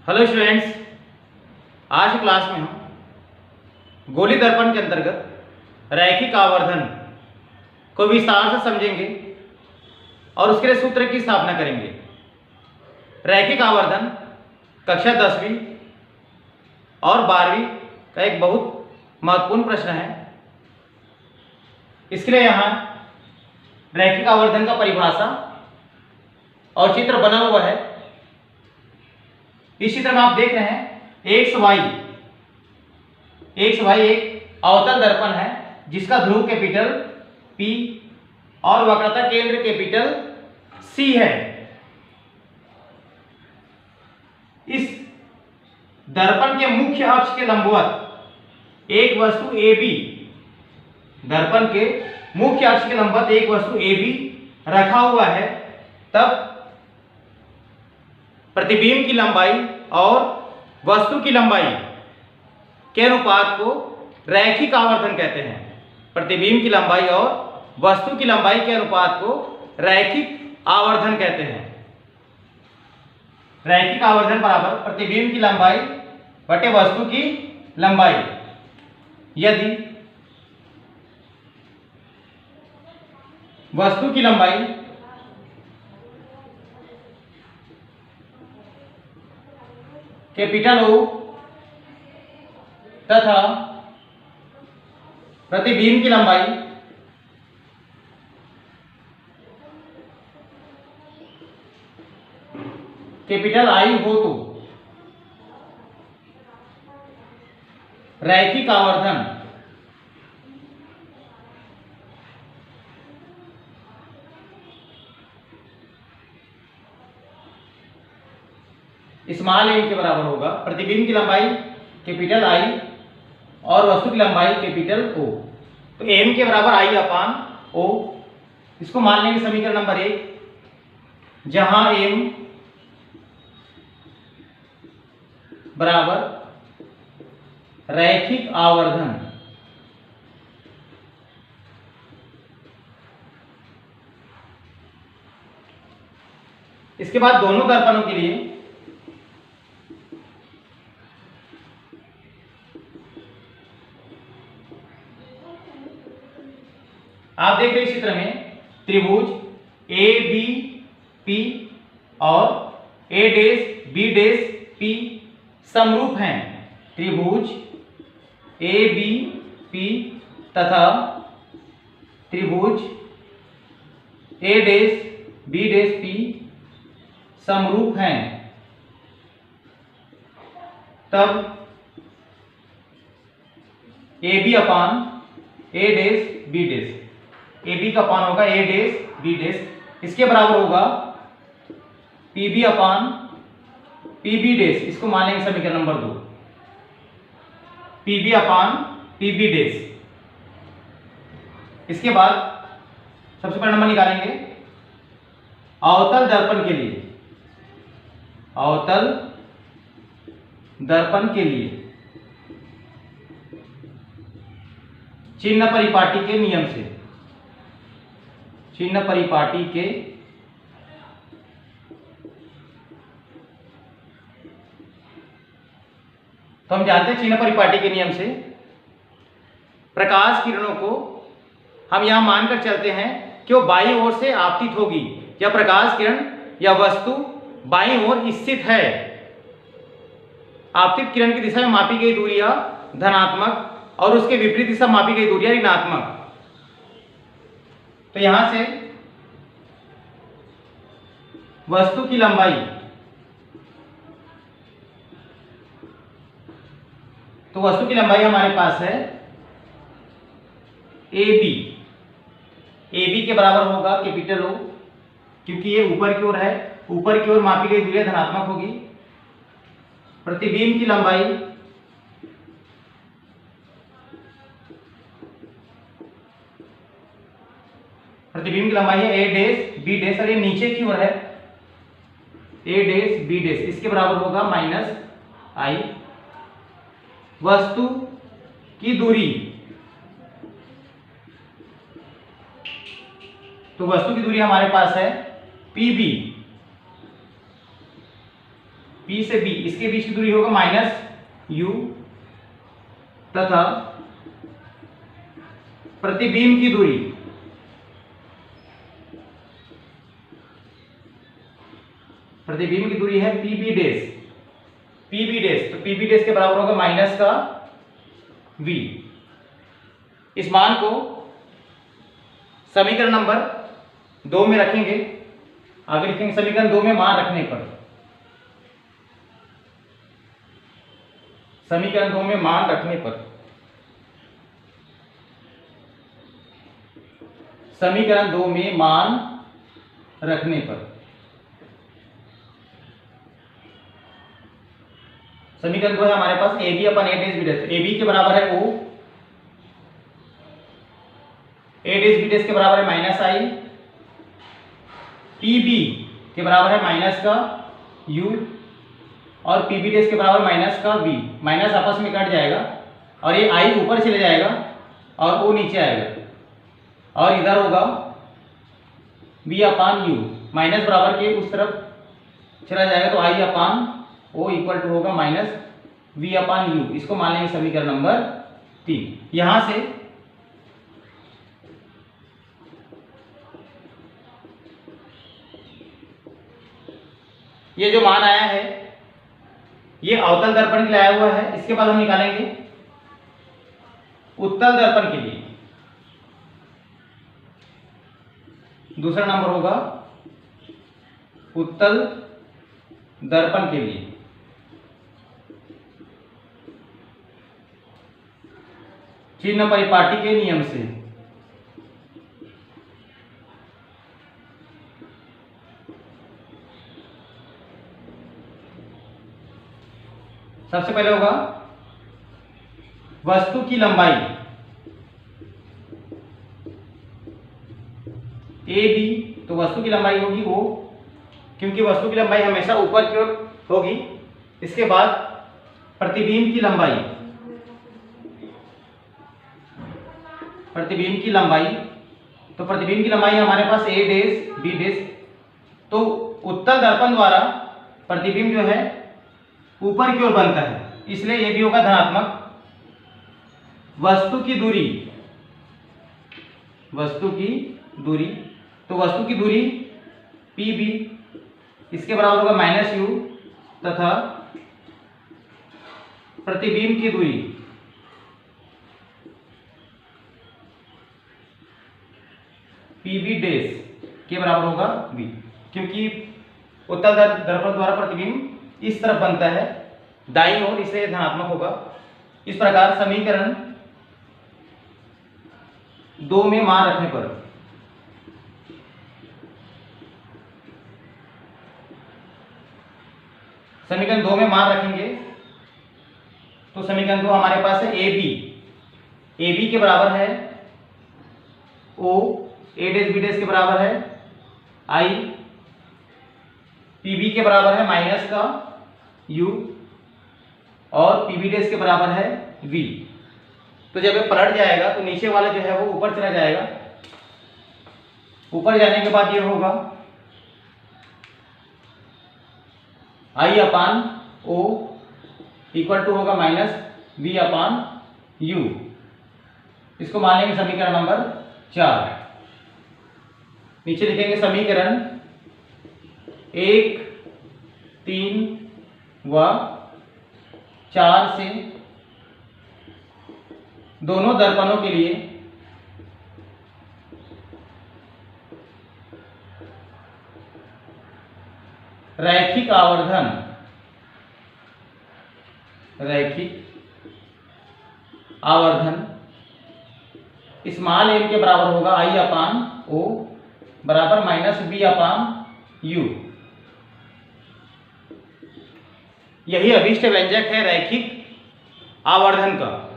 Hello students, आज की class में हम गोली दर्पण के अंतर्गत रैखिक आवर्धन को विस्तार से समझेंगे और उसके लिए सूत्र की स्थापना करेंगे। रैखिक आवर्धन कक्षा 10वीं और 12वीं का एक बहुत महत्वपूर्ण प्रश्न है। इसके लिए यहाँ रैखिक आवर्धन का परिभाषा और चित्र बना हुआ है। इस चित्र में आप देख रहे हैं एक्स वाई एक अवतल दर्पण है जिसका ध्रुव कैपिटल P और वक्रता केंद्र कैपिटल C है। इस दर्पण के मुख्य अक्ष के लंबवत एक वस्तु AB, दर्पण के मुख्य अक्ष के लंबवत एक वस्तु AB रखा हुआ है, तब प्रतिबिंब की लंबाई और वस्तु की लंबाई के अनुपात को रैखिक आवर्धन कहते हैं। प्रतिबिंब की लंबाई और वस्तु की लंबाई के अनुपात को रैखिक आवर्धन कहते हैं। रैखिक आवर्धन बराबर प्रतिबिंब की लंबाई बटे वस्तु की लंबाई। यदि वस्तु की लंबाई कैपिटल O तथा प्रतिबिंब की लंबाई कैपिटल I हो तो रैखिक आवर्धन स्मॉल m के बराबर होगा। प्रतिबिंब की लंबाई कैपिटल I और वस्तु की लंबाई कैपिटल O। तो m के बराबर I अपान O, इसको मान लेंगे समीकरण नंबर 1, जहां m बराबर रैखिक आवर्धन। इसके बाद दोनों दर्पणों के लिए आप देख रहे हैं चित्र में त्रिभुज ABP और A'B'P समरूप हैं। त्रिभुज ABP तथा त्रिभुज A'B'P समरूप हैं, तब AB अपान A'B', AB का अपान होगा A'B', इसके बराबर होगा PB अपान PB', इसको मान लेंगे समीकरण नंबर 2, PB अपान PB'। इसके बाद सबसे पहले नंबर निकालेंगे अवतल दर्पण के लिए। अवतल दर्पण के लिए चिन्ह परिपाटी के नियम से, चिन्ह परिपाटी के तो हम जानते हैं चिन्ह परिपाटी के नियम से प्रकाश किरणों को हम यहां मानकर चलते हैं कि वो बाईं ओर से आपतित होगी, या प्रकाश किरण या वस्तु बाईं ओर स्थित है। आपतित किरण की दिशा में मापी गई दूरियां धनात्मक और उसके विपरीत दिशा मापी गई दूरियां ऋणात्मक। तो यहां से वस्तु की लंबाई, तो वस्तु की लंबाई हमारे पास है AB के बराबर होगा कैपिटल O, क्योंकि ये ऊपर की ओर है, ऊपर की ओर मापी गई दूरी धनात्मक होगी। प्रतिबिंब की लंबाई है A'B', और ये नीचे की ओर है A'B', इसके बराबर होगा माइनस I। वस्तु की दूरी, तो वस्तु की दूरी हमारे पास है PB P से B इसके बीच की दूरी होगा -u तथा प्रतिबिंब की दूरी है PB डैश। तो PB डैश के बराबर होगा माइनस का V। इस मान को समीकरण नंबर 2 में रखेंगे। आगे लिखेंगे समीकरण 2 में मान रखने पर, समीकरण 2 में मान रखने पर, समीकरण 2 में मान रखने पर, समीकरण 2 है हमारे पास A B upon A dash B dash. A B के बराबर है O, A dash B dash के बराबर है माइनस आई, पी बी के बराबर है माइनस का U और पी बी डैश के बराबर माइनस का V। माइनस आपस में कट जाएगा और ये I ऊपर चले जाएगा और O नीचे आएगा और इधर होगा V अपान U। माइनस बराबर के उस तरफ चला जाएगा तो I upon O equal to होगा माइनस V अपान U। इसको मान लेंगे समीकरण नंबर 3। यहां से ये जो मान आया है ये अवतल दर्पण के लिए आया हुआ है। इसके बाद हम निकालेंगे उत्तल दर्पण के लिए। दूसरा नंबर होगा उत्तल दर्पण के लिए। चिन्ह परिपाटी के नियम से सबसे पहले होगा वस्तु की लंबाई ए बी, तो वस्तु की लंबाई होगी O, क्योंकि वस्तु की लंबाई हमेशा ऊपर की ओर होगी। इसके बाद प्रतिबिंब की लंबाई, तो प्रतिबिंब की लंबाई हमारे पास A डैश B डैश। तो उत्तल दर्पण द्वारा प्रतिबिंब जो है ऊपर की ओर बनता है, इसलिए ये भी होगा धनात्मक। वस्तु की दूरी, तो वस्तु की दूरी PB इसके बराबर होगा माइनस U तथा प्रतिबिंब की दूरी PB डैश के बराबर होगा V, क्योंकि उत्तल दर्पण द्वारा प्रतिबिंब इस तरफ बनता है दाईं ओर, इसलिए धनात्मक होगा। इस प्रकार समीकरण 2 में मान रखने पर समीकरण 2 में मान रखेंगे तो समीकरण 2 हमारे पास है ए बी के बराबर है O, A dash B dash के बराबर है I, पी बी के बराबर है माइनस का U और पी बी डैश के बराबर है V। तो जब ये पलट जाएगा तो नीचे वाला जो है वो ऊपर चला जाएगा। ऊपर जाने के बाद ये होगा I upon O equal to होगा माइनस V अपान U। इसको मान लेंगे समीकरण नंबर 4। नीचे लिखेंगे समीकरण 1, 3 व 4 से दोनों दर्पणों के लिए रैखिक आवर्धन स्मॉल m के बराबर होगा I अपान O बराबर माइनस B अपान U। यही अभिष्ट व्यंजक है रैखिक आवर्धन का।